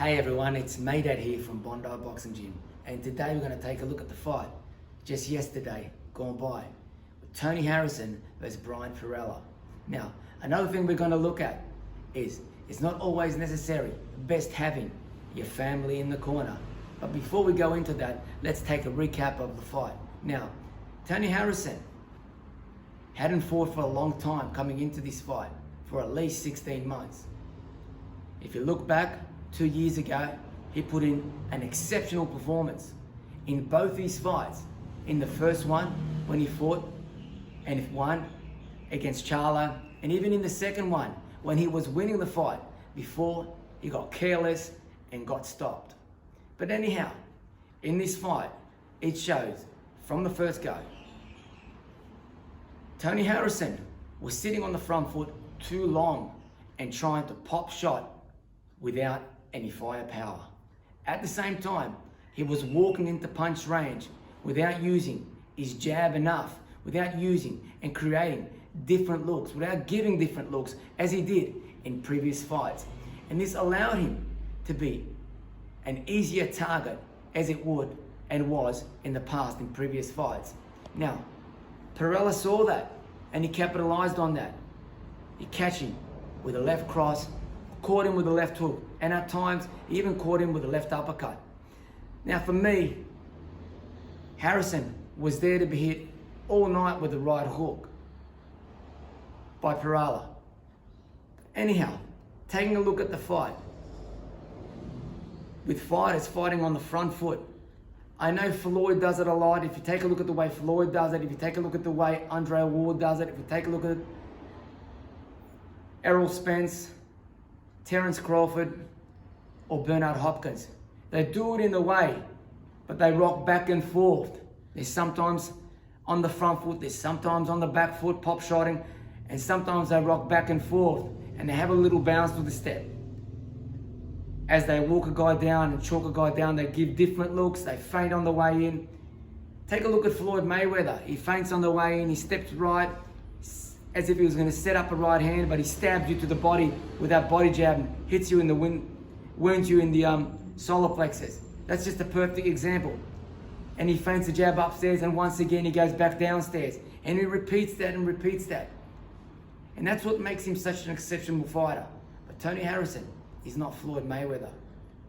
Hey everyone, it's Maydad here from Bondi Boxing Gym, and today we're going to take a look at the fight just yesterday gone by with Tony Harrison versus Bryant Perella. Now, another thing we're going to look at is it's not always necessary best having your family in the corner. But before we go into that, let's take a recap of the fight. Now, Tony Harrison hadn't fought for a long time coming into this fight, for at least 16 months. If you look back 2 years ago, he put in an exceptional performance in both these fights. In the first one, when he fought and won against Charlo, and even in the second one, when he was winning the fight before he got careless and got stopped. But anyhow, in this fight, it shows from the first go, Tony Harrison was sitting on the front foot too long and trying to pop shot without any firepower. At the same time, he was walking into punch range without using his jab enough, without using and creating different looks, without giving different looks as he did in previous fights. And this allowed him to be an easier target as it would and was in the past in previous fights. Now, Perella saw that and he capitalized on that. He catch him with a left cross, caught him with a left hook, and at times he even caught him with a left uppercut. Now for me, Harrison was there to be hit all night with the right hook by Perella. Anyhow, taking a look at the fight, with fighters fighting on the front foot, I know Floyd does it a lot. If you take a look at the way Floyd does it, if you take a look at the way Andre Ward does it, if you take a look at Errol Spence, Terence Crawford, or Bernard Hopkins, they do it in the way, but they rock back and forth. They're sometimes on the front foot, they're sometimes on the back foot, pop shotting, and sometimes they rock back and forth, and they have a little bounce to the step. As they walk a guy down and chalk a guy down, they give different looks, they feint on the way in. Take a look at Floyd Mayweather. He feints on the way in, he steps right, as if he was going to set up a right hand, but he stabs you to the body with that body jab and hits you in the wounds you in the solar plexus. That's just a perfect example. And he feints the jab upstairs, and once again he goes back downstairs. And he repeats that and repeats that. And that's what makes him such an exceptional fighter. But Tony Harrison, he's not Floyd Mayweather.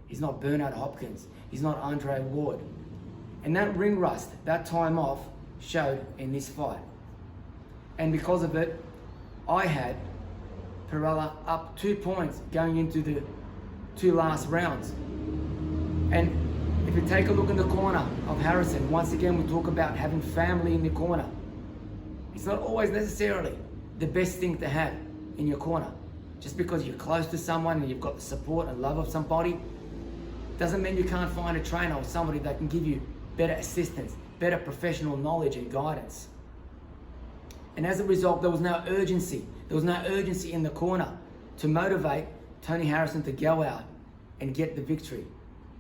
He's not Bernard Hopkins. He's not Andre Ward. And that ring rust, that time off, showed in this fight. And because of it, I had Perella up 2 points going into the 2 last rounds. And if you take a look in the corner of Harrison, once again we talk about having family in the corner. It's not always necessarily the best thing to have in your corner. Just because you're close to someone and you've got the support and love of somebody, doesn't mean you can't find a trainer or somebody that can give you better assistance, better professional knowledge and guidance. And as a result, there was no urgency. There was no urgency in the corner to motivate Tony Harrison to go out and get the victory.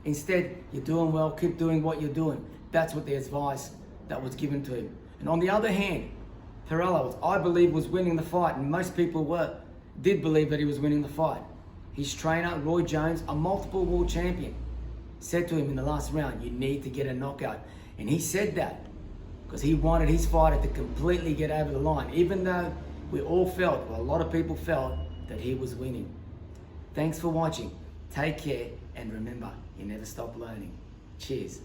Instead, you're doing well, keep doing what you're doing. That's what the advice that was given to him. And on the other hand, Perella, I believe, was winning the fight, and most people did believe that he was winning the fight. His trainer, Roy Jones, a multiple world champion, said to him in the last round, you need to get a knockout. And he said that because he wanted his fighter to completely get over the line, even though we all felt, or a lot of people felt, that he was winning. Thanks for watching. Take care, and remember, you never stop learning. Cheers.